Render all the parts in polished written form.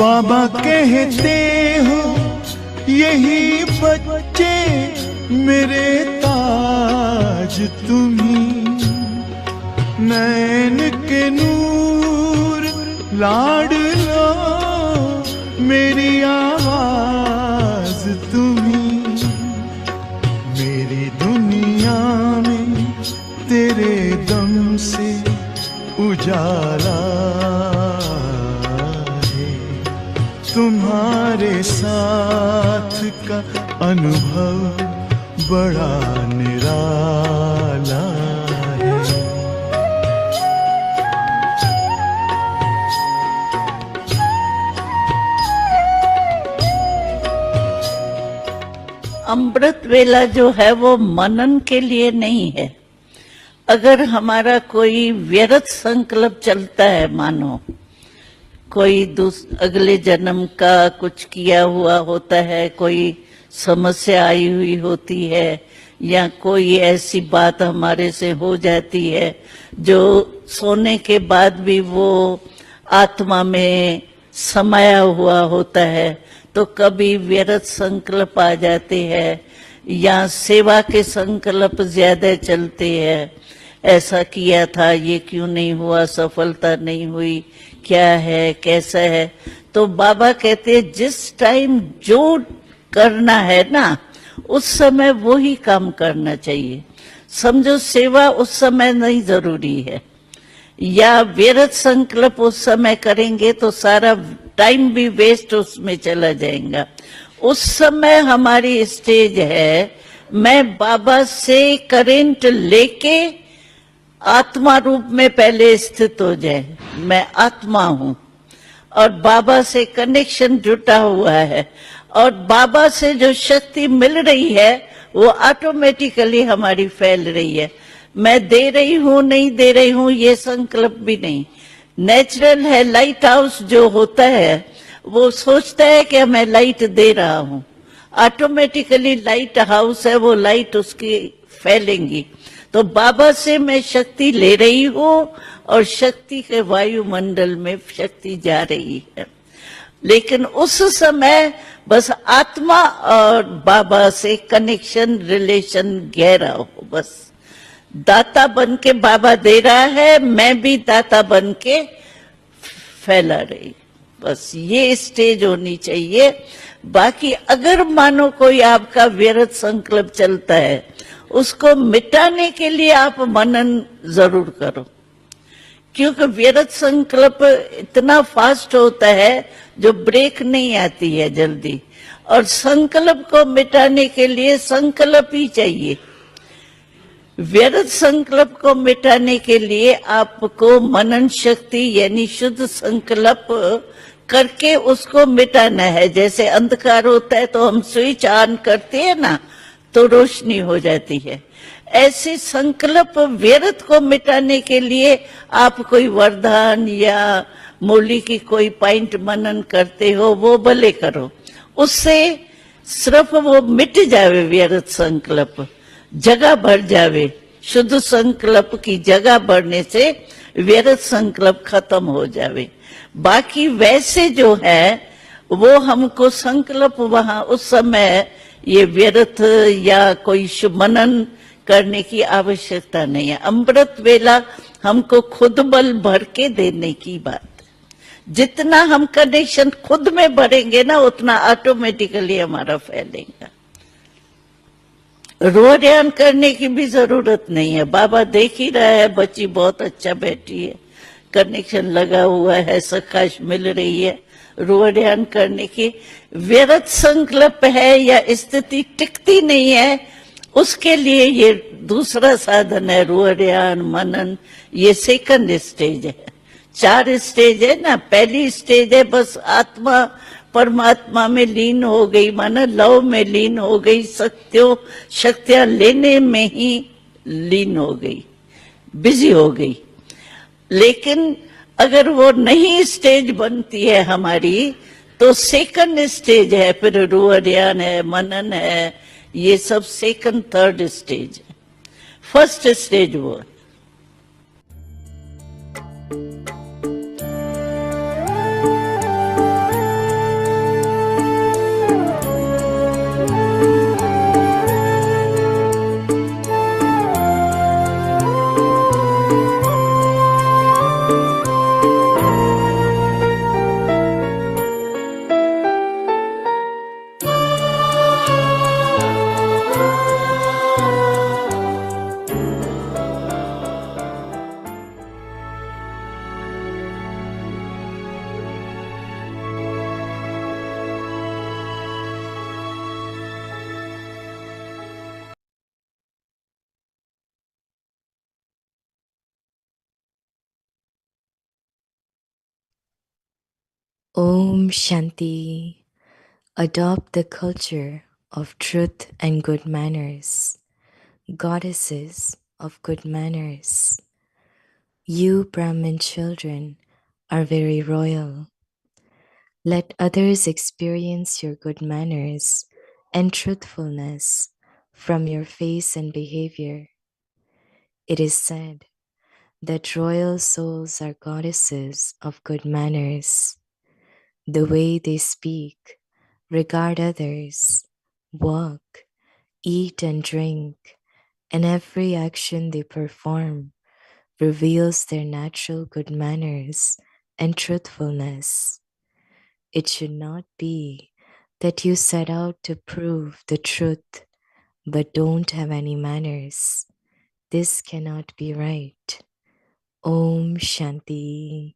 बाबा कहते हो यही बच्चे मेरे ताज तुम्ही, नैन के नूर लाडलो मेरी आवाज तुम्ही, मेरी दुनिया में तेरे दम से उजाला है, तुम्हारे साथ का अनुभव बड़ा निराला है। अमृत वेला जो है वो मनन के लिए नहीं है। अगर हमारा कोई व्यर्थ संकल्प चलता है, मानो कोई अगले जन्म का कुछ किया हुआ होता है, कोई समस्या आई हुई होती है, या कोई ऐसी बात हमारे से हो जाती है जो सोने के बाद भी वो आत्मा में समाया हुआ होता है, तो कभी व्यर्थ संकल्प आ जाते हैं या सेवा के संकल्प ज्यादा चलते हैं। ऐसा किया था, ये क्यों नहीं हुआ, सफलता नहीं हुई, क्या है, कैसा है। तो बाबा कहते हैं जिस टाइम जो करना है ना, उस समय वो ही काम करना चाहिए। समझो सेवा उस समय नहीं जरूरी है, या व्यर्थ संकल्प उस समय करेंगे तो सारा टाइम भी वेस्ट उसमें चला जाएगा। उस समय हमारी स्टेज है, मैं बाबा से करेंट लेके आत्मा रूप में पहले स्थित हो जाए, मैं आत्मा हूं और बाबा से कनेक्शन जुटा हुआ है, और बाबा से जो शक्ति मिल रही है वो ऑटोमेटिकली हमारी फैल रही है। मैं दे रही हूं नहीं दे रही हूं ये संकल्प भी नहीं, नेचुरल है। लाइट हाउस जो होता है वो सोचता है कि मैं लाइट दे रहा हूं, ऑटोमेटिकली लाइट हाउस है, वो लाइट उसकी फैलेंगी। तो बाबा से मैं शक्ति ले रही हूं और शक्ति के वायुमंडल में शक्ति जा रही है। लेकिन उस समय बस आत्मा और बाबा से कनेक्शन, रिलेशन गहरा हो। बस दाता बन के बाबा दे रहा है, मैं भी दाता बन के फैला रही, बस ये स्टेज होनी चाहिए। बाकी अगर मानो कोई आपका व्यर्थ संकल्प चलता है, उसको मिटाने के लिए आप मनन जरूर करो, क्योंकि व्यर्थ संकल्प इतना फास्ट होता है जो ब्रेक नहीं आती है जल्दी, और संकल्प को मिटाने के लिए संकल्प ही चाहिए। व्यर्थ संकल्प को मिटाने के लिए आपको मनन शक्ति यानी शुद्ध संकल्प करके उसको मिटाना है। जैसे अंधकार होता है तो हम स्विच ऑन करते हैं ना, तो रोशनी हो जाती है। ऐसे संकल्प व्यर्थ को मिटाने के लिए आप कोई वरदान या मुरली की कोई पॉइंट मनन करते हो, वो भले करो, उससे सिर्फ वो मिट जावे व्यर्थ संकल्प, जगह भर जावे। शुद्ध संकल्प की जगह बढ़ने से व्यर्थ संकल्प खत्म हो जावे। बाकी वैसे जो है वो हमको संकल्प वहां उस समय ये व्यर्थ या कोई मनन करने की आवश्यकता नहीं है। अमृत वेला हमको खुद बल भर के देने की बात है। जितना हम कनेक्शन खुद में भरेंगे ना, उतना ऑटोमेटिकली हमारा फैलेगा। रोयान करने की भी जरूरत नहीं है। बाबा देख ही रहा है, बच्ची बहुत अच्छा बैठी है, कनेक्शन लगा हुआ है, सकाश मिल रही है। रोयान करने की व्यर्थ संकल्प है या स्थिति टिकती नहीं है, उसके लिए ये दूसरा साधन है, रोयान मनन। ये सेकंड स्टेज है। 4 स्टेज है ना। पहली स्टेज है बस आत्मा परमात्मा में लीन हो गई, माना लव में लीन हो गई, शक्तियां लेने में ही लीन हो गई, बिजी हो गई। लेकिन अगर वो नहीं स्टेज बनती है हमारी, तो सेकंड स्टेज है, फिर रोयान है, मनन है, ये सब सेकंड थर्ड स्टेज है। फर्स्ट स्टेज वो Om Shanti. Adopt the culture of truth and good manners, goddesses of good manners. You Brahmin children are very royal. Let others experience your good manners and truthfulness from your face and behavior. It is said that royal souls are goddesses of good manners. The way they speak, regard others, walk, eat and drink, and every action they perform reveals their natural good manners and truthfulness. It should not be that you set out to prove the truth but don't have any manners. This cannot be right. Om Shanti.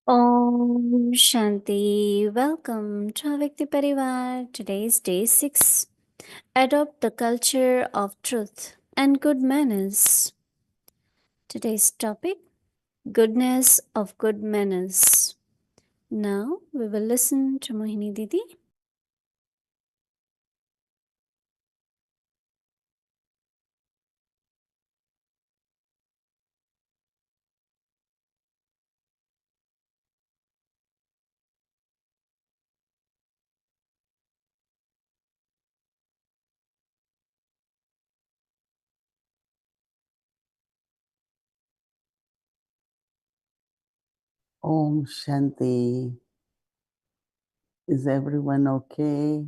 Om Shanti. Welcome to Avyakt Parivar. Today is day 6. Adopt the culture of truth and good manners. Today's topic, goodness of good manners. Now we will listen to Mohini Didi. Om Shanti. Is everyone okay?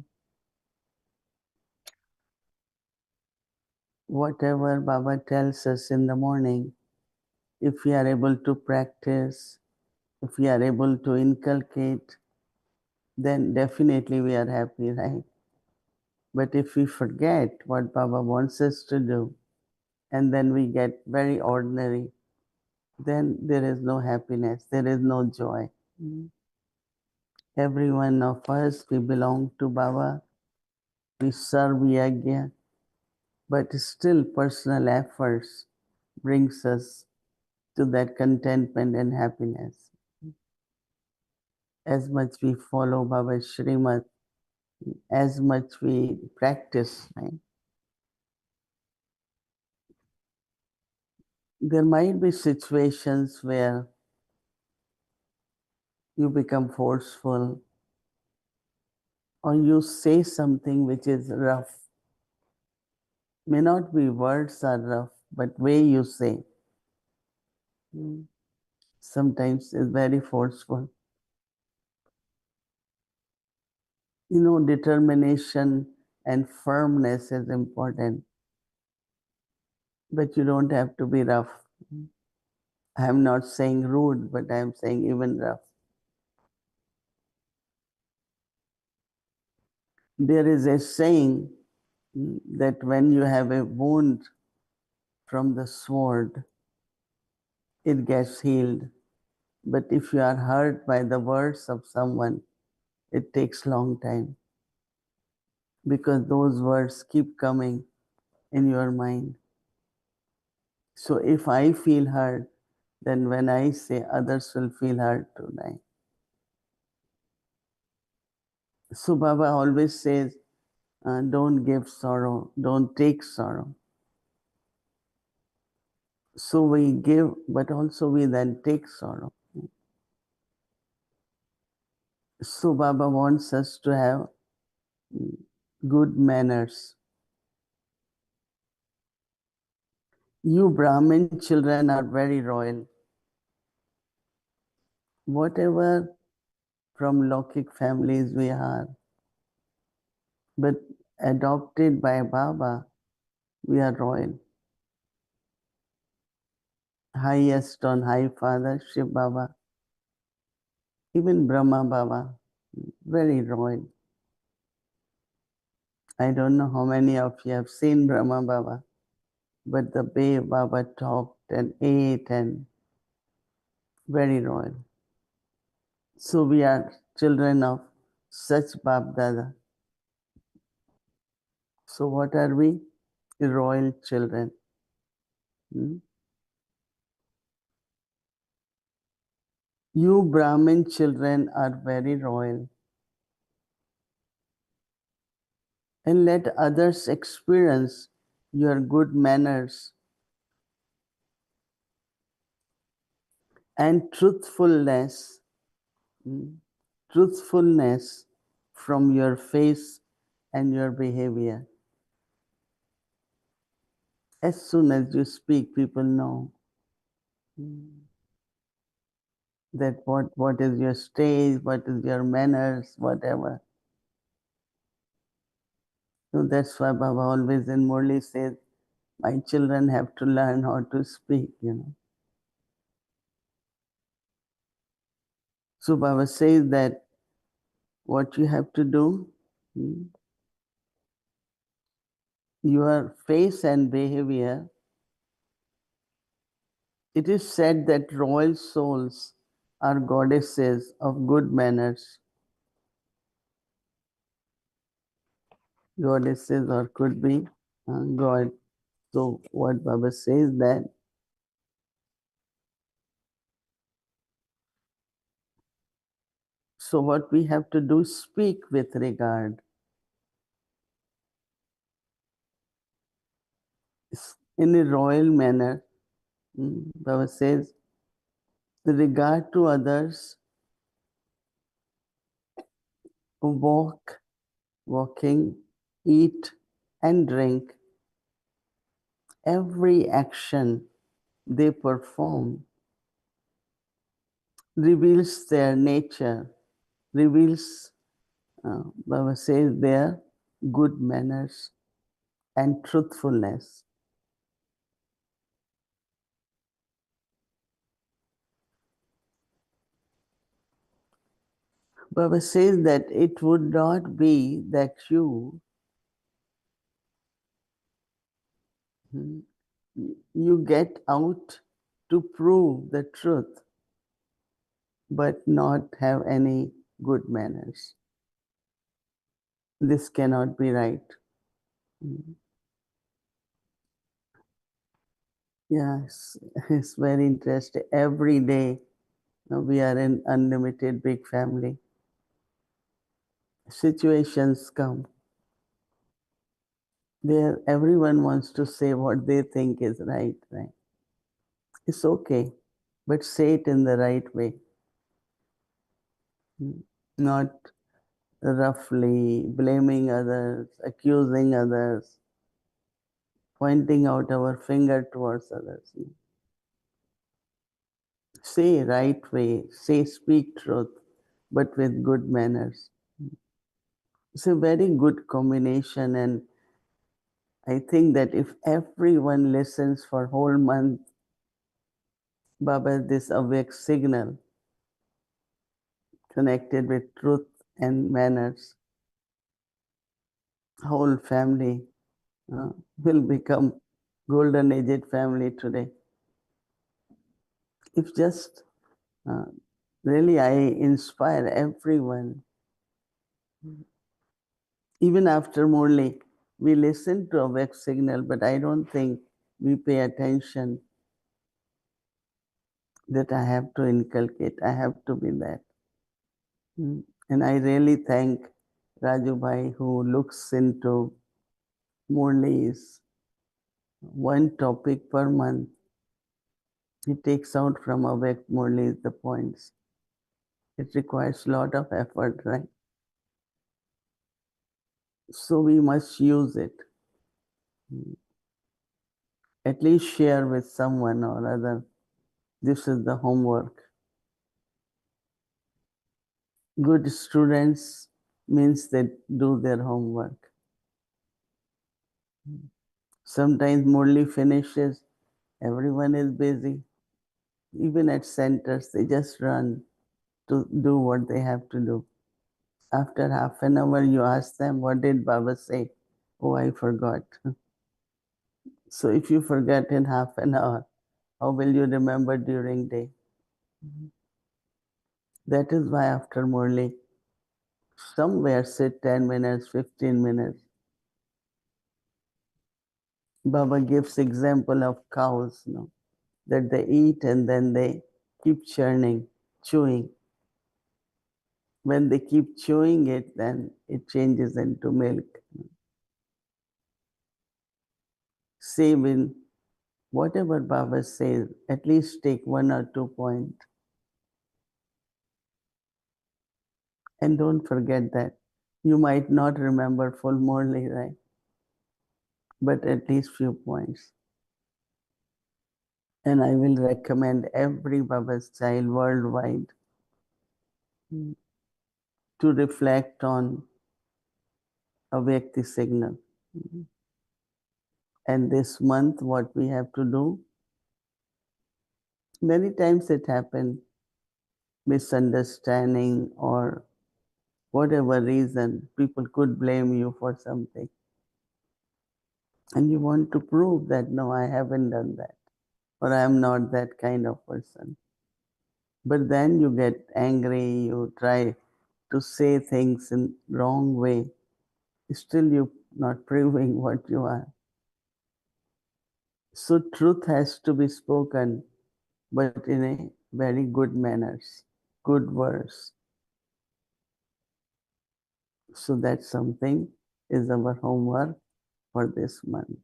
Whatever Baba tells us in the morning, if we are able to practice, if we are able to inculcate, then definitely we are happy, right? But if we forget what Baba wants us to do, and then we get very ordinary, then there is no happiness, there is no joy. Every one of us, we belong to Baba, we serve Yajna, but still personal efforts brings us to that contentment and happiness. As much we follow Baba's Srimad, as much we practice, right? There might be situations where you become forceful or you say something which is rough. May not be words are rough, but way you say sometimes is very forceful. You know, determination and firmness is important, but you don't have to be rough. I am not saying rude, but I am saying even rough. There is a saying that when you have a wound from the sword, it gets healed. But if you are hurt by the words of someone, it takes long time because those words keep coming in your mind. So if I feel hurt, then when I say others will feel hurt too, right? So Baba always says, don't give sorrow, don't take sorrow. So we give, but also we then take sorrow. So Baba wants us to have good manners. You Brahmin children are very royal. Whatever from Lokik families we are, but adopted by Baba, we are royal. Highest on high father, Shiv Baba, even Brahma Baba, very royal. I don't know how many of you have seen Brahma Baba, but the way Baba talked and ate and very royal. So we are children of such Bab Dada. So what are we? Royal children. You Brahmin children are very royal. And let others experience your good manners and truthfulness, truthfulness from your face and your behavior. As soon as you speak, people know that what is your stage, what is your manners, whatever. So that's why Baba always in Murli says, my children have to learn how to speak, So Baba says that what you have to do, your face and behavior, it is said that royal souls are goddesses of good manners. Goddesses or could be God. So what Baba says that so what we have to do, speak with regard. In a royal manner, Baba says, the regard to others, walking, eat and drink, every action they perform reveals their nature, reveals, Baba says, their good manners and truthfulness. Baba says that it would not be that you get out to prove the truth, but not have any good manners. This cannot be right. Yes, it's very interesting. Every day we are in unlimited big family. Situations come. There, everyone wants to say what they think is right. It's okay, but say it in the right way, not roughly blaming others, accusing others, pointing out our finger towards others. Say right way, speak truth, but with good manners. It's a very good combination, and I think that if everyone listens for whole month, Baba, this Avyakt signal connected with truth and manners, whole family will become golden aged family today. If just really I inspire everyone, even after Murli, we listen to Avyakt signal, but I don't think we pay attention that I have to inculcate, I have to be that. And I really thank Raju Bhai, who looks into Murli's one topic per month. He takes out from Avyakt Murli the points. It requires a lot of effort, right? So we must use it. At least share with someone or other. This is the homework. Good students means they do their homework. Sometimes Murli finishes, everyone is busy. Even at centers, they just run to do what they have to do. After half an hour, you ask them, what did Baba say? Oh, I forgot. So if you forget in half an hour, how will you remember during day? That is why after Murli, somewhere sit 10 minutes, 15 minutes. Baba gives example of cows, that they eat and then they keep churning, chewing. When they keep chewing it, then it changes into milk. Same in whatever Baba says, at least take 1 or 2 points. And don't forget that you might not remember full Murli, right? But at least few points. And I will recommend every Baba's child worldwide to reflect on Avyakti signal. And this month, what we have to do, many times it happens, misunderstanding or whatever reason, people could blame you for something. And you want to prove that, no, I haven't done that, or I am not that kind of person. But then you get angry, you try to say things in wrong way. Still you're not proving what you are. So truth has to be spoken, but in a very good manners, good words. So that's something is our homework for this month.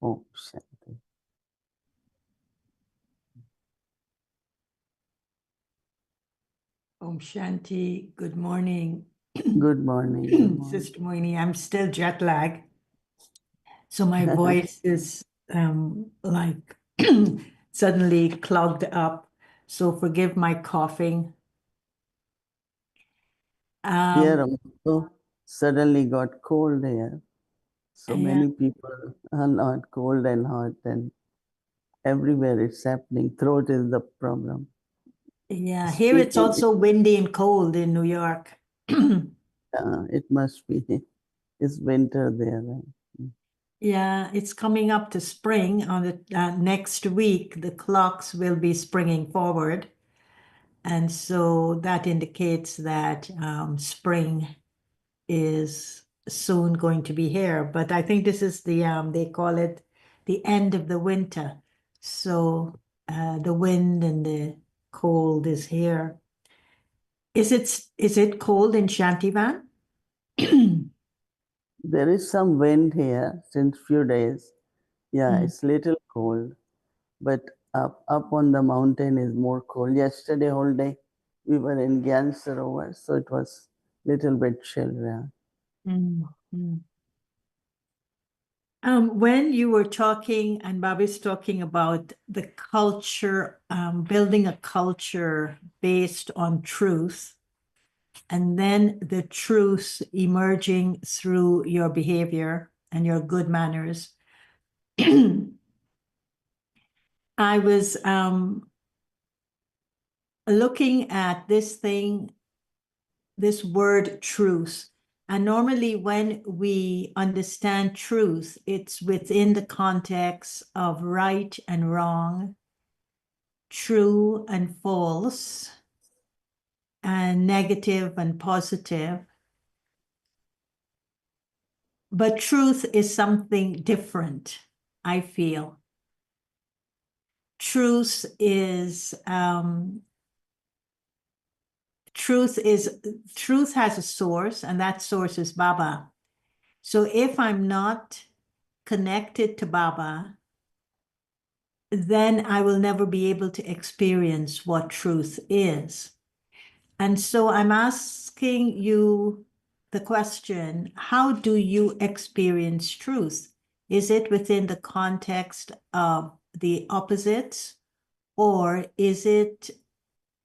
Om Shanti. Om Shanti, good morning. Good morning. Good morning. Sister Mohini, I'm still jet lagged. So my voice is like suddenly clogged up. So forgive my coughing. Here also suddenly got cold here. So Yeah. many people are not cold and hot, and everywhere it's happening. Throat is the problem. Yeah, here it's Speaking, also windy and cold in New York. it must be. It's winter there. Right? Yeah, it's coming up to spring. On the next week, the clocks will be springing forward. And so that indicates that spring is soon going to be here. But I think this is the, they call it the end of the winter. So the wind and the cold is here. Is it cold in Shantivan? There is some wind here since few days. Yeah, it's little cold, but up on the mountain is more cold. Yesterday whole day we were in Gyan Sarovar, so it was little bit chill. Yeah. When you were talking and Bobby's talking about the culture, building a culture based on truth, and then the truth emerging through your behavior and your good manners. I was looking at this thing, this word truth. And normally when we understand truth, it's within the context of right and wrong, true and false, and negative and positive. But truth is something different, I feel. Truth is truth has a source, and that source is Baba. So if I'm not connected to Baba, then I will never be able to experience what truth is. And so I'm asking you the question, how do you experience truth? Is it within the context of the opposites, or is it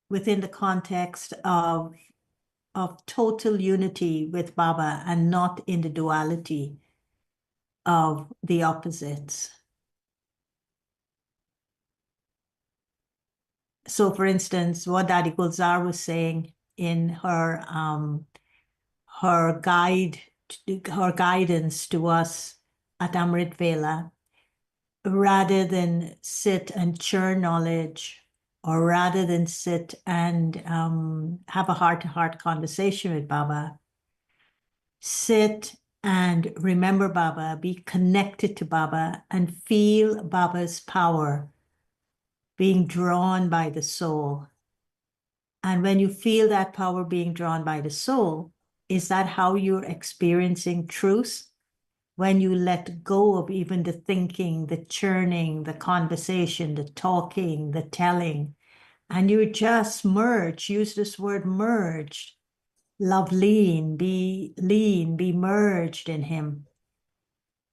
within the context of total unity with Baba and not in the duality of the opposites? So, for instance, what Dadi Gulzar was saying in her guidance to us at Amrit Vela, rather than sit and churn knowledge, or rather than sit and have a heart-to-heart conversation with Baba, sit and remember Baba, be connected to Baba, and feel Baba's power being drawn by the soul. And when you feel that power being drawn by the soul, is that how you're experiencing truth? When you let go of even the thinking, the churning, the conversation, the talking, the telling, and you just merge, use this word merged, love lean, be merged in him.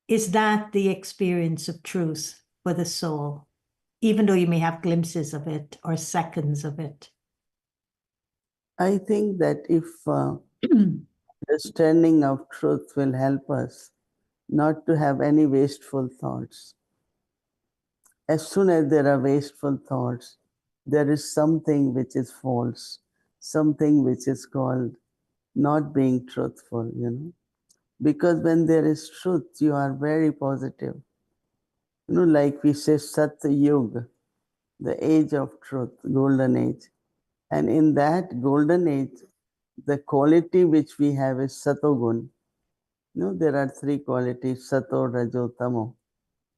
Is that the experience of truth for the soul, even though you may have glimpses of it or seconds of it? I think that if understanding of truth will help us not to have any wasteful thoughts. As soon as there are wasteful thoughts, there is something which is false, something which is called not being truthful, you know. Because when there is truth, you are very positive. You know, like we say, Satya Yuga, the age of truth, golden age. And in that golden age, the quality which we have is Satogun. You know, there are three qualities, Sato, Rajo, Tamo.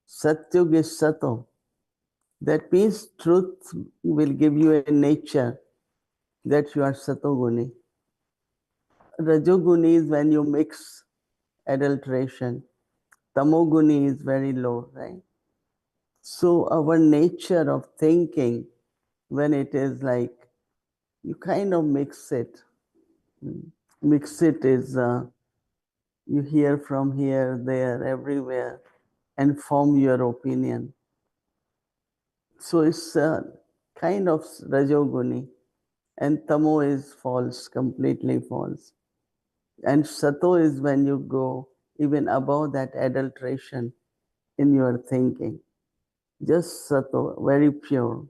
Satyug is Sato. That means truth will give you a nature that you are Satoguni. Rajoguni is when you mix adulteration. Tamoguni is very low, right? So our nature of thinking, when it is like, you kind of mix it. Mix it is, you hear from here, there, everywhere, and form your opinion. So it's kind of Rajoguni, and Tamo is false, completely false. And Sato is when you go even above that adulteration in your thinking. Just Sato, very pure.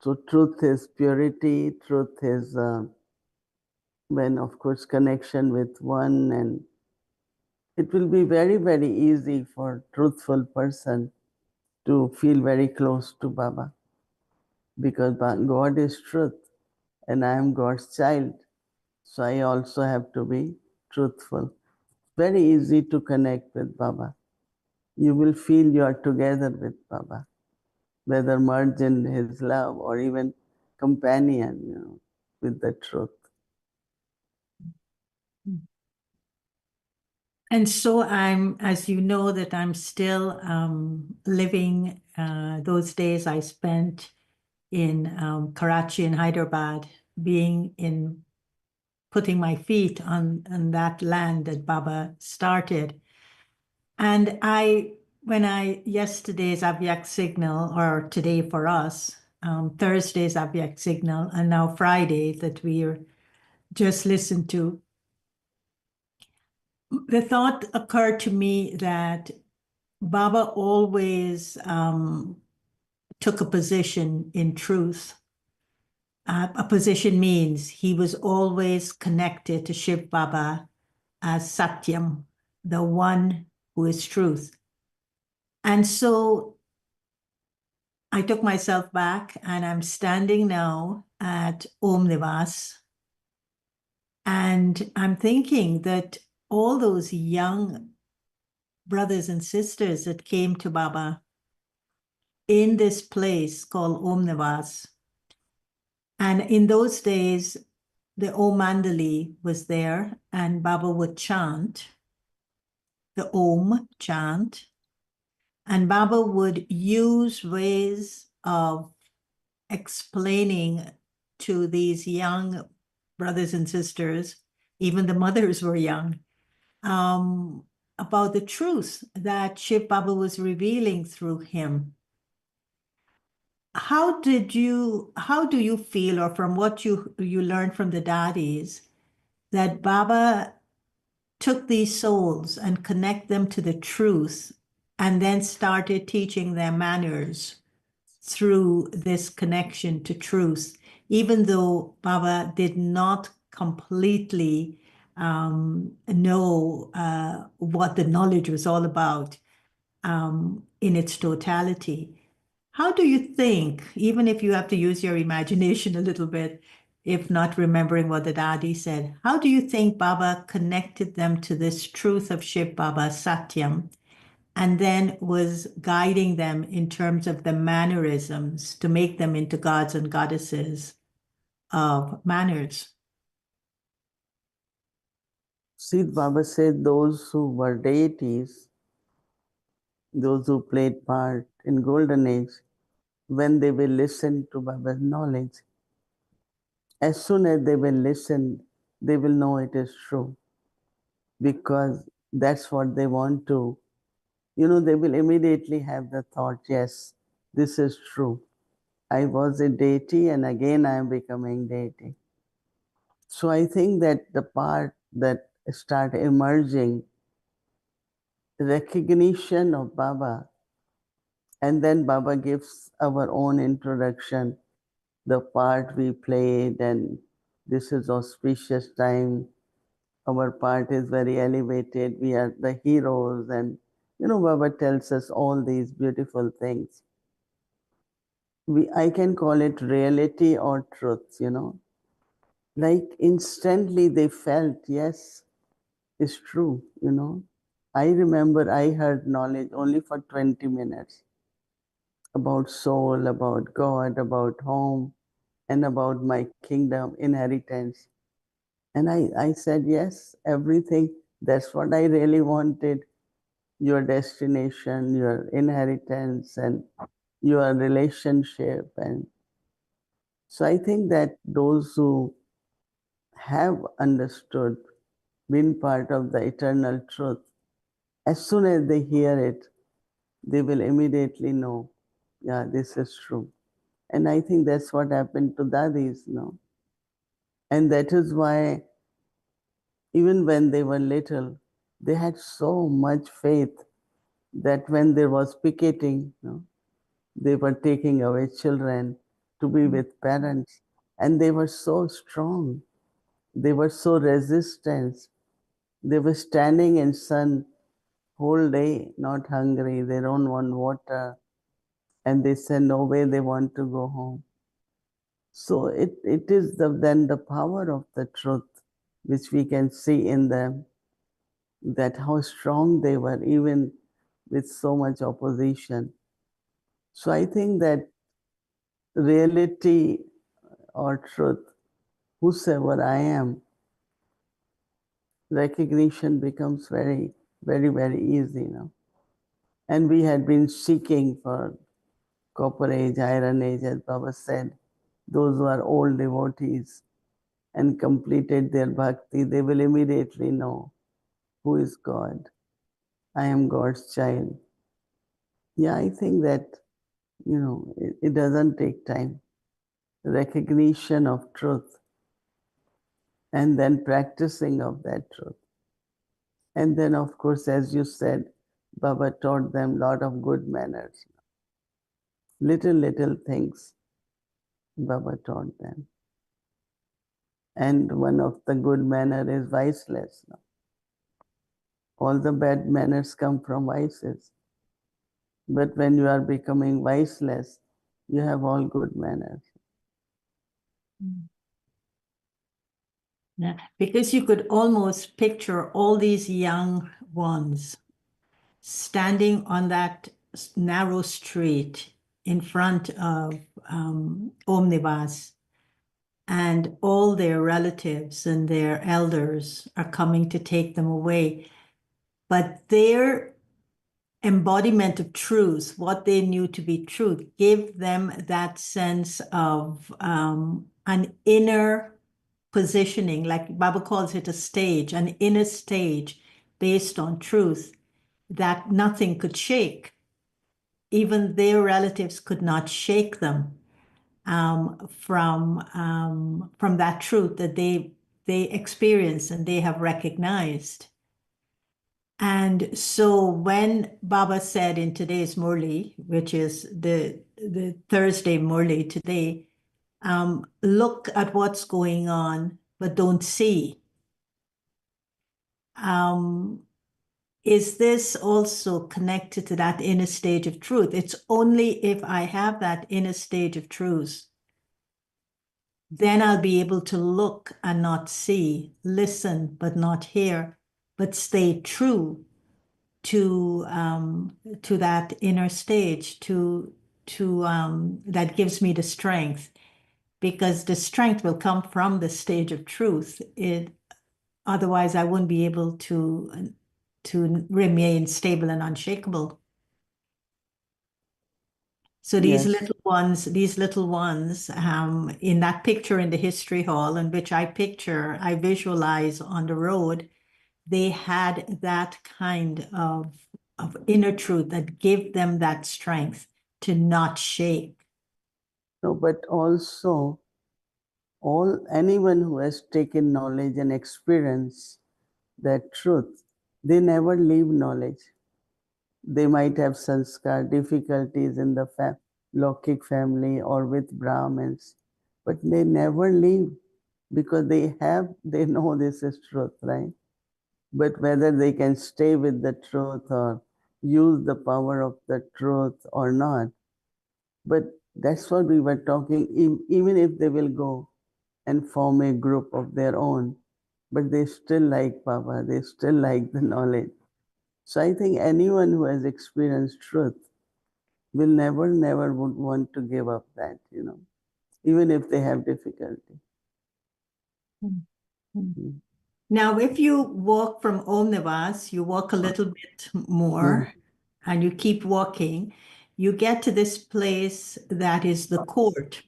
So truth is purity, truth is when, of course, connection with one, and it will be very, very easy for truthful person to feel very close to Baba, because God is truth and I am God's child. So I also have to be truthful. Very easy to connect with Baba. You will feel you are together with Baba, whether merged in his love or even companion, you know, with the truth. And so I'm, as you know, that I'm still living those days I spent in Karachi and Hyderabad, putting my feet on that land that Baba started. And yesterday's Avyakt signal, or today for us, Thursday's Avyakt signal, and now Friday that we're just listened to, the thought occurred to me that Baba always took a position in truth. A position means he was always connected to Shiv Baba as Satyam, the one who is truth. And so I took myself back, and I'm standing now at Om Nivas, and I'm thinking that all those young brothers and sisters that came to Baba in this place called Om Nivas, and in those days, the Om Mandali was there, and Baba would chant the Om chant, and Baba would use ways of explaining to these young brothers and sisters, even the mothers were young, about the truth that Shiv Baba was revealing through him. How do you feel, or from what you learned from the daddies, that Baba took these souls and connect them to the truth and then started teaching them manners through this connection to truth, even though Baba did not completely know what the knowledge was all about in its totality. How do you think, even if you have to use your imagination a little bit, if not remembering what the Dadi said, how do you think Baba connected them to this truth of Shiv Baba Satyam, and then was guiding them in terms of the mannerisms to make them into gods and goddesses of manners? Sid Baba said those who were deities, those who played part in Golden Age, when they will listen to Baba's knowledge, as soon as they will listen, they will know it is true, because that's what they want to. They will immediately have the thought, yes, this is true. I was a deity and again I am becoming deity. So I think that the part that start emerging, recognition of Baba, and then Baba gives our own introduction, the part we played, and this is auspicious time. Our part is very elevated. We are the heroes, and Baba tells us all these beautiful things. I can call it reality or truth. Like instantly they felt, yes, it's true. I remember I heard knowledge only for 20 minutes about soul, about God, about home, and about my kingdom inheritance. And I said, yes, everything. That's what I really wanted. Your destination, your inheritance, and your relationship. And so I think that those who have understood, been part of the eternal truth, as soon as they hear it, they will immediately know, yeah, this is true. And I think that's what happened to Dadis, And that is why, even when they were little, they had so much faith that when there was picketing, they were taking away children to be with parents. And they were so strong. They were so resistant. They were standing in sun whole day, not hungry. They don't want water. And they said, no way they want to go home. So it is then the power of the truth, which we can see in them, that how strong they were, even with so much opposition. So I think that reality or truth, whosoever I am, recognition becomes very, very, very easy, And we had been seeking for Copper Age, Iron Age, as Baba said, those who are old devotees and completed their bhakti, they will immediately know who is God. I am God's child. Yeah, I think that, it doesn't take time. Recognition of truth and then practicing of that truth. And then, of course, as you said, Baba taught them a lot of good manners. Little things Baba taught them. And one of the good manner is viceless. All the bad manners come from vices. But when you are becoming viceless, you have all good manners. Yeah, because you could almost picture all these young ones standing on that narrow street in front of Omnibus, and all their relatives and their elders are coming to take them away. But their embodiment of truth, what they knew to be truth, gave them that sense of an inner positioning, like Baba calls it a stage, an inner stage based on truth that nothing could shake. Even their relatives could not shake them from that truth that they experienced and they have recognized. And so when Baba said in today's Murli, which is the Thursday Murli today, look at what's going on, but don't see. Is this also connected to that inner stage of truth? It's only if I have that inner stage of truth, then I'll be able to look and not see, listen but not hear, but stay true to that inner stage, to that gives me the strength, because the strength will come from the stage of truth. Otherwise I wouldn't be able to remain stable and unshakable. So these Yes. little ones in that picture in the history hall, in which I visualize on the road, they had that kind of inner truth that gave them that strength to not shake. No, but also anyone who has taken knowledge and experience that truth, they never leave knowledge. They might have sanskar difficulties in the Lokik family or with Brahmins, but they never leave because they know this is truth, right? But whether they can stay with the truth or use the power of the truth or not, but that's what we were talking, even if they will go and form a group of their own, but they still like Baba, they still like the knowledge. So I think anyone who has experienced truth will never would want to give up that, even if they have difficulty. Mm. Now, if you walk from Om Nivas, you walk a little bit more and you keep walking, you get to this place that is the court.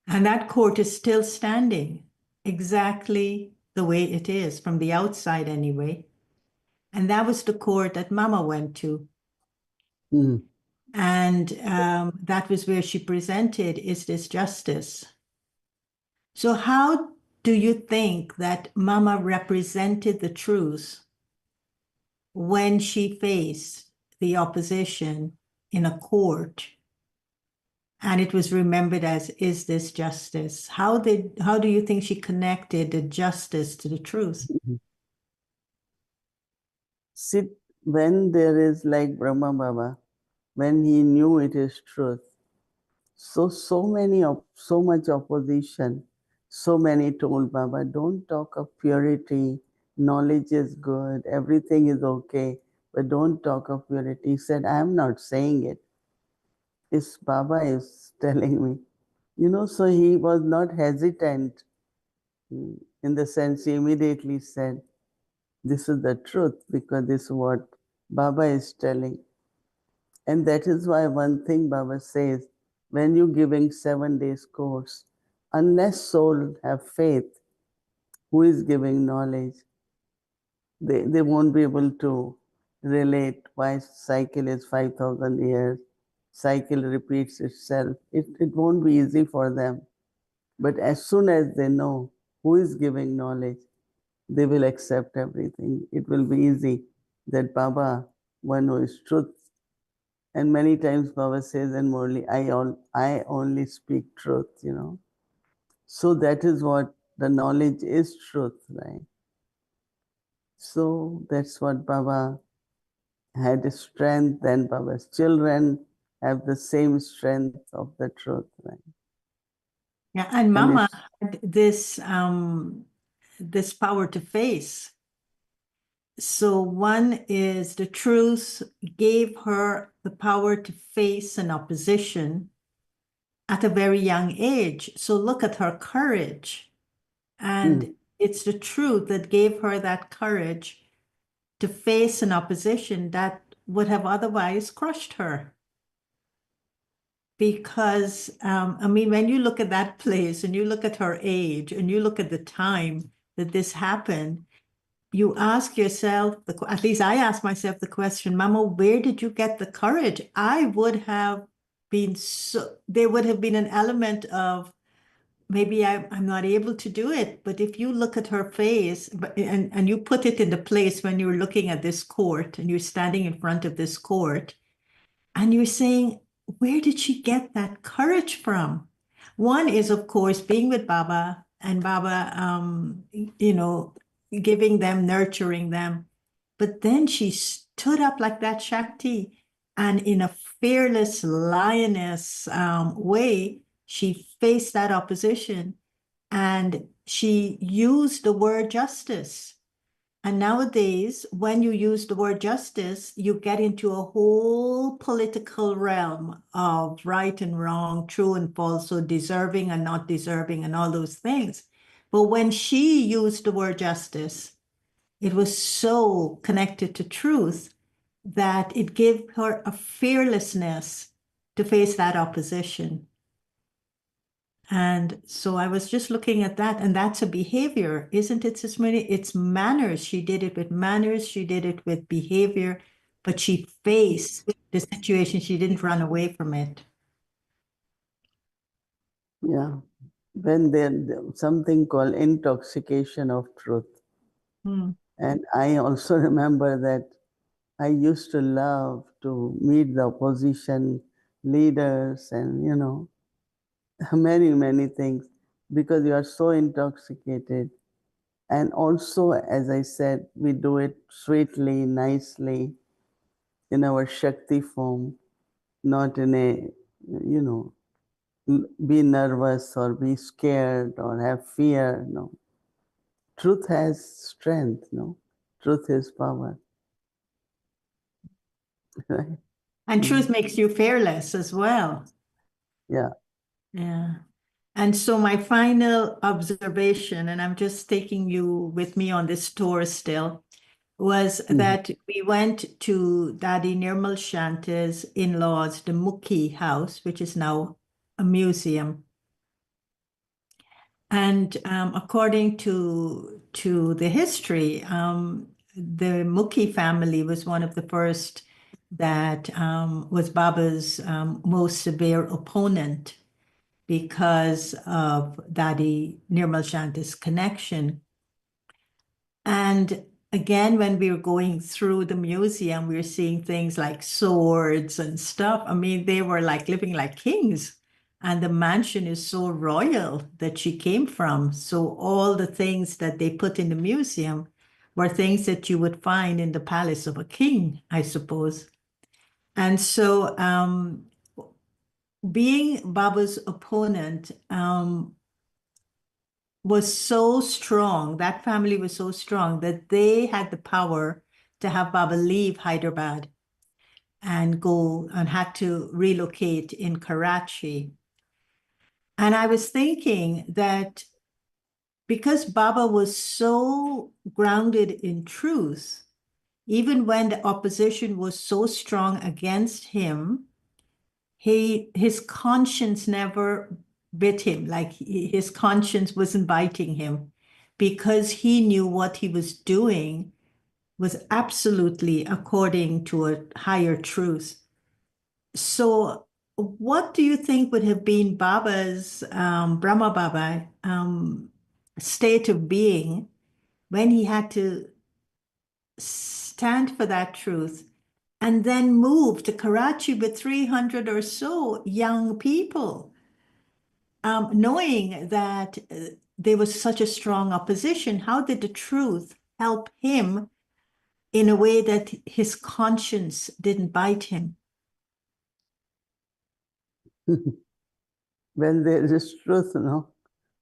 And that court is still standing exactly the way it is, from the outside anyway. And that was the court that Mama went to. Mm. And that was where she presented, is this justice? So how do you think that Mama represented the truth when she faced the opposition in a court and it was remembered as, is this justice? How do you think she connected the justice to the truth? See, when there is like Brahma Baba, when he knew it is truth, so much opposition, so many told Baba, don't talk of purity, knowledge is good, everything is okay, but don't talk of purity. He said, I am not saying it. It's Baba is telling me. So he was not hesitant, in the sense he immediately said, this is the truth, because this is what Baba is telling. And that is why one thing Baba says, when you're giving 7 days course, unless soul have faith, who is giving knowledge, they won't be able to relate why cycle is 5,000 years, cycle repeats itself. It won't be easy for them. But as soon as they know who is giving knowledge, they will accept everything. It will be easy that Baba, one who is truth. And many times Baba says in Murli, I only speak truth, So that is what the knowledge is, truth, right? So that's what Baba had strength, and Baba's children have the same strength of the truth, right? Yeah, and Mama had this power to face. So one is the truth gave her the power to face an opposition, at a very young age. So look at her courage. And it's the truth that gave her that courage to face an opposition that would have otherwise crushed her. Because, I mean, when you look at that place and you look at her age and you look at the time that this happened, you ask yourself, at least I asked myself the question, Mama, where did you get the courage? I would have been there would have been an element of maybe I'm not able to do it. But if you look at her face and you put it in the place when you're looking at this court and you're standing in front of this court and you're saying, where did she get that courage from? One is, of course, being with Baba and Baba, giving them, nurturing them. But then she stood up like that Shakti, and in a fearless lioness way, she faced that opposition and she used the word justice. And nowadays, when you use the word justice, you get into a whole political realm of right and wrong, true and false, so deserving and not deserving, and all those things. But when she used the word justice, it was so connected to truth that it gave her a fearlessness to face that opposition. And so I was just looking at that, and that's a behavior, isn't it, Susmini? It's manners. She did it with manners, she did it with behavior, but she faced the situation. She didn't run away from it. Yeah. When there's something called intoxication of truth. And I also remember that I used to love to meet the opposition leaders and, many, many things, because you are so intoxicated. And also, as I said, we do it sweetly, nicely, in our Shakti form, not in a, be nervous or be scared or have fear. No. Truth has strength, no? Truth is power. Right? And truth makes you fearless as well. Yeah. Yeah. And so my final observation, and I'm just taking you with me on this tour still, was that we went to Daddy Nirmal Shanta's in-laws, the Mukhi house, which is now a museum. And according to the history, the Mukhi family was one of the first that was Baba's most severe opponent because of Daddy Nirmal Shanta's connection. And again, when we were going through the museum, we were seeing things like swords and stuff. I mean, they were like living like kings. And the mansion is so royal that she came from. So all the things that they put in the museum were things that you would find in the palace of a king, I suppose. And so being Baba's opponent was so strong, that family was so strong that they had the power to have Baba leave Hyderabad and go and had to relocate in Karachi. And I was thinking that because Baba was so grounded in truth, even when the opposition was so strong against him, his conscience never bit him, like his conscience wasn't biting him, because he knew what he was doing was absolutely according to a higher truth. So what do you think would have been Baba's, Brahma Baba, state of being when he had to stand for that truth and then move to Karachi with 300 or so young people, knowing that there was such a strong opposition? How did the truth help him in a way that his conscience didn't bite him? When there is truth,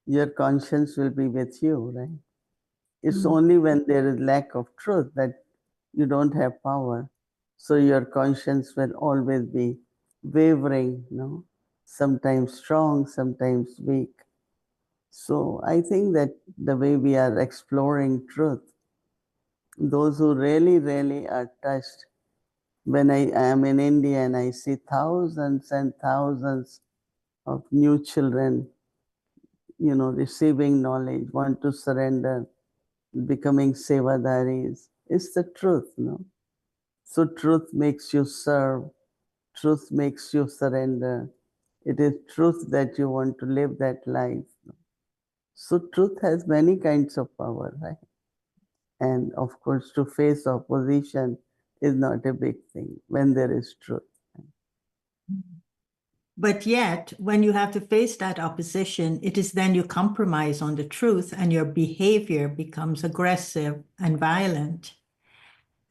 your conscience will be with you, right? It's only when there is lack of truth that you don't have power. So your conscience will always be wavering, sometimes strong, sometimes weak. So I think that the way we are exploring truth, those who really, really are touched, when I am in India and I see thousands and thousands of new children, receiving knowledge, want to surrender, becoming sevadaris, it's the truth, no? So truth makes you serve, truth makes you surrender. It is truth that you want to live that life. So truth has many kinds of power, right? And of course, to face opposition is not a big thing when there is truth. But yet, when you have to face that opposition, it is then you compromise on the truth and your behavior becomes aggressive and violent.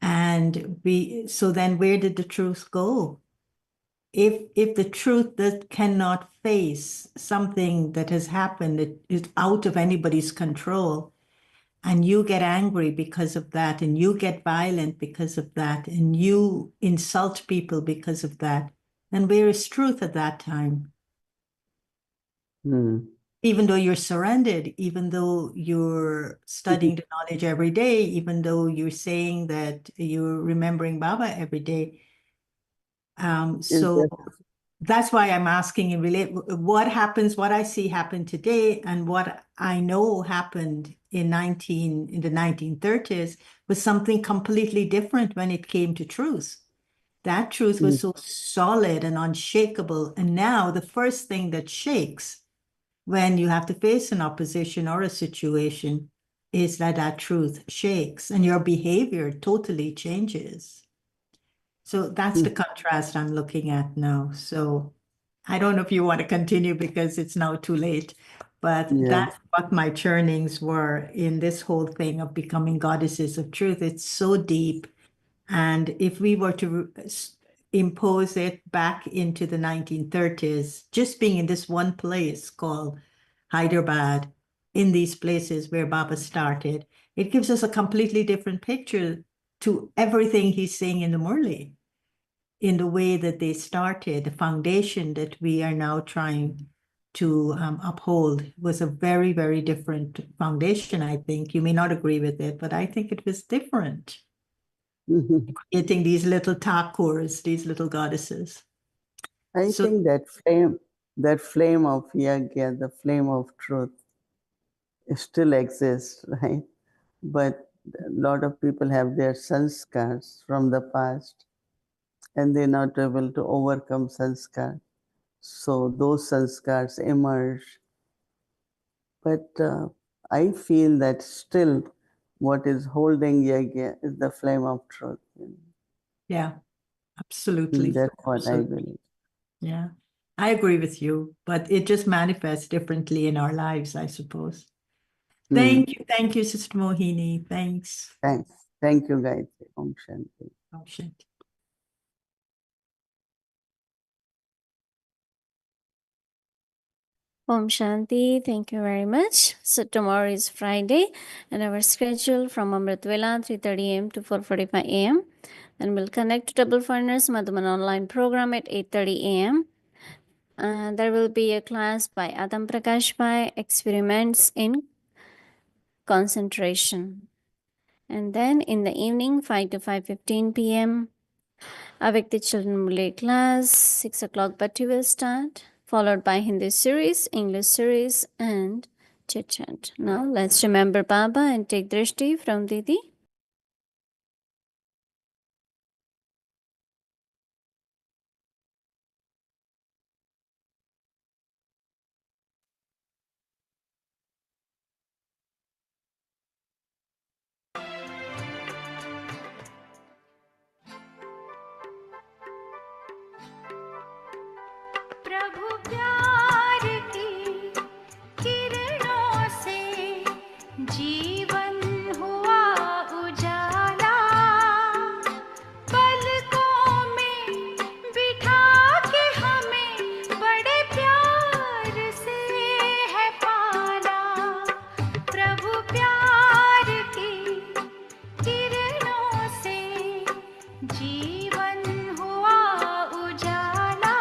And so then where did the truth go? If the truth that cannot face something that has happened that is out of anybody's control, and you get angry because of that, and you get violent because of that, and you insult people because of that, then where is truth at that time? Hmm. Even though you're surrendered, even though you're studying the knowledge every day, even though you're saying that you're remembering Baba every day. So that's why I'm asking in relate what happens, what I see happen today and what I know happened in the 1930s was something completely different when it came to truth. That truth was so solid and unshakable. And now the first thing that shakes when you have to face an opposition or a situation is that truth shakes and your behavior totally changes. So that's the contrast I'm looking at now. So I don't know if you want to continue because it's now too late, but Yeah. that's what my churnings were in this whole thing of becoming goddesses of truth. It's so deep. And if we were to impose it back into the 1930s, just being in this one place called Hyderabad, in these places where Baba started, it gives us a completely different picture to everything he's saying in the Murli, in the way that they started. The foundation that we are now trying to uphold was a very, very different foundation, I think. You may not agree with it, but I think it was different. Creating these little Thakurs, these little goddesses. I think that flame of yagya, the flame of truth, still exists, right? But a lot of people have their sanskars from the past and they're not able to overcome sanskar. So those sanskars emerge. But I feel that still what is holding yagya is the flame of truth. Yeah, absolutely. That's what Absolutely. I believe. Yeah, I agree with you, but it just manifests differently in our lives, I suppose. Thank you, Sister Mohini. Thanks. Thanks. Thank you, Gayatri. Om Shanti. Om Shanti. Om Shanti, thank you very much. So tomorrow is Friday and our schedule from Amrit Vela 3:30 a.m. to 4:45 a.m. Then we'll connect to Double Furnace Madhuban online program at 8:30 a.m. There will be a class by Adam Prakash Pai, Experiments in Concentration. And then in the evening, 5 to 5:15 p.m., Avyakt Children Malay class, 6 o'clock Bhatti will start, followed by Hindi series, English series, and chit chat. Now let's remember Baba and take drishti from Didi. प्रभु प्यार की किरणों से जीवन हुआ उजाला, पलकों में बिठा के हमें बड़े प्यार से है पाला। प्रभु प्यार की किरणों से जीवन हुआ उजाला,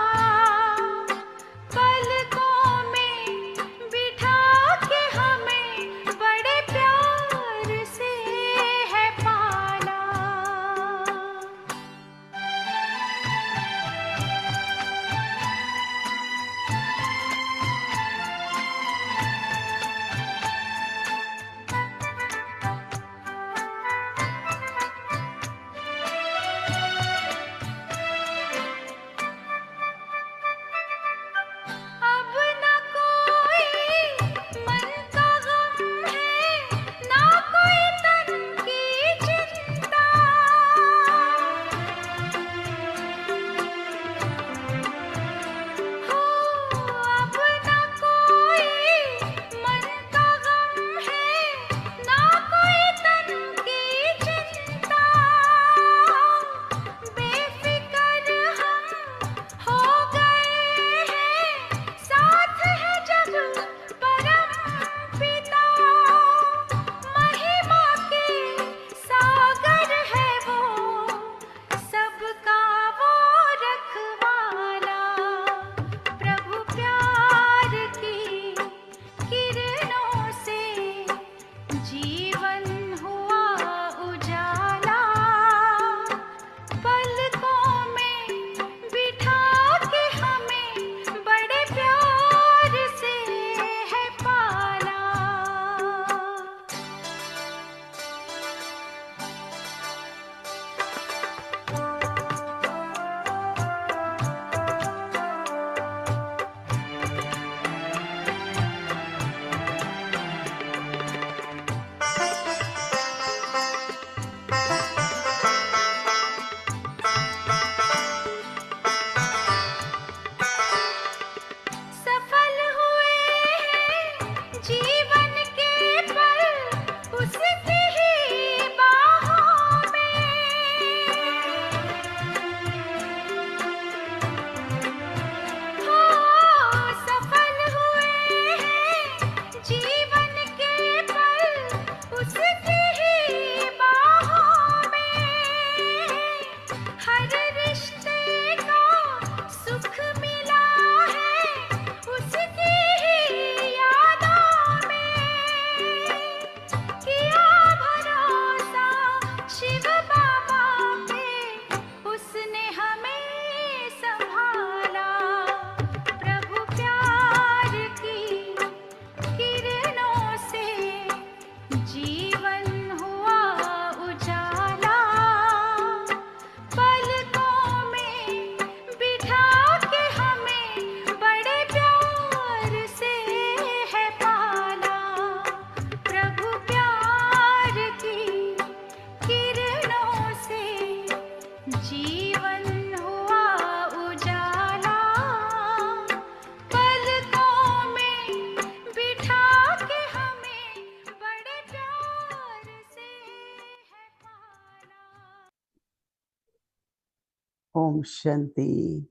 Om Shanti.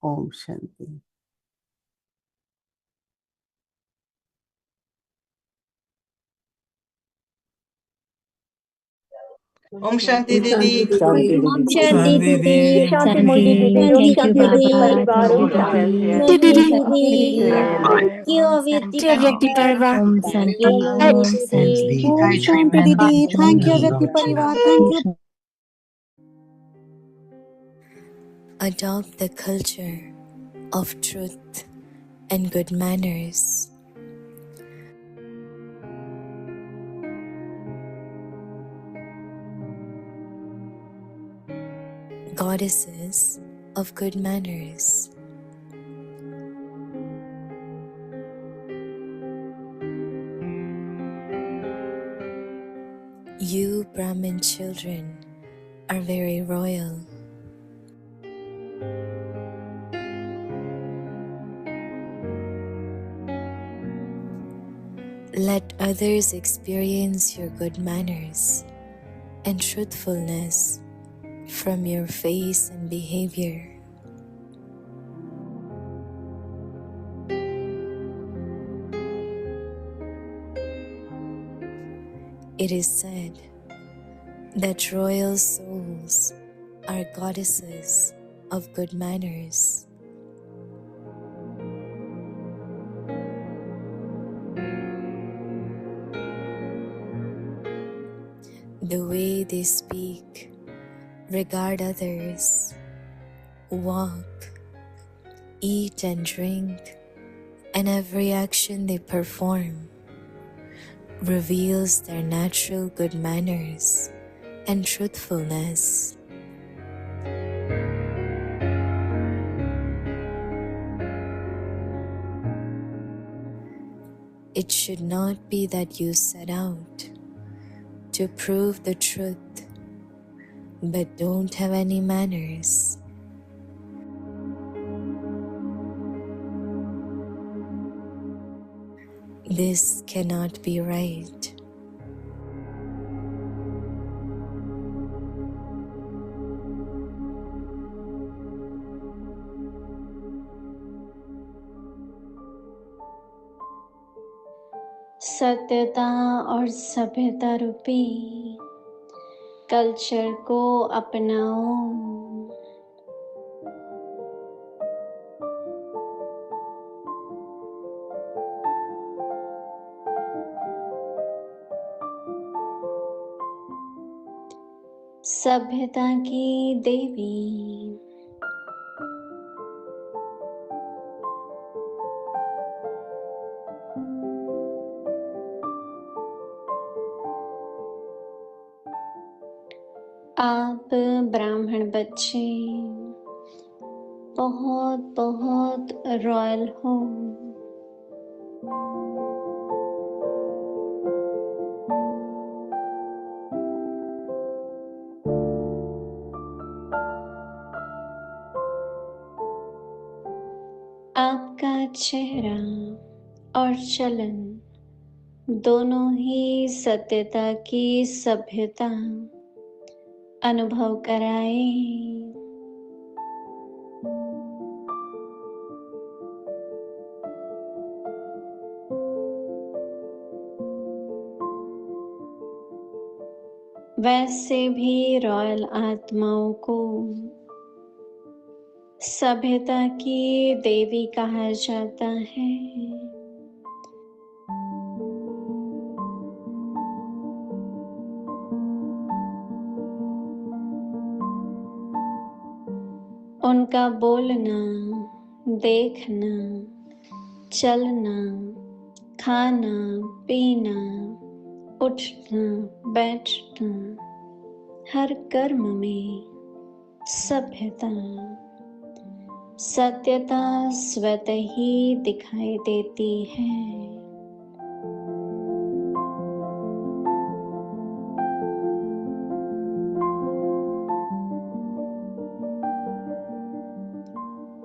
Om Shanti. Om Shanti Didi. Shanti Didi, Shanti Mohini Didi, Om Thank you, Shanti Didi, Baba. Parivar, Om Thank Shanti you, Didi, Avyakti Parivar. Om Thank you, Avyakti Didi. Om Shanti Didi. Thank you, Avyakti Parivar. Thank you. Adopt the culture of truth and good manners. Goddesses of good manners. You Brahmin children are very royal. Let others experience your good manners and truthfulness from your face and behavior. It is said that royal souls are goddesses of good manners. The way they speak, regard others, walk, eat and drink, and every action they perform reveals their natural good manners and truthfulness. It should not be that you set out to prove the truth but don't have any manners. This cannot be right. सत्यता और सभ्यता रूपी culture को अपनाओ। सभ्यता की देवी आप ब्राह्मण बच्चे बहुत बहुत रॉयल हो। आपका चेहरा और चलन दोनों ही सत्यता की सभ्यता अनुभव कराए। वैसे भी रॉयल आत्माओं को सभ्यता की देवी कहा जाता है। उनका बोलना, देखना, चलना, खाना, पीना, उठना, बैठना, हर कर्म में सभ्यता, सत्यता स्वतः ही दिखाई देती है।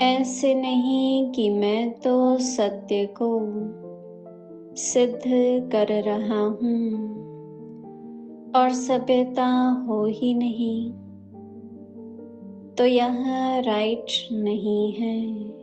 ऐसे नहीं कि मैं तो सत्य को सिद्ध कर रहा हूँ और सभ्यता हो ही नहीं। तो यह राइट नहीं है।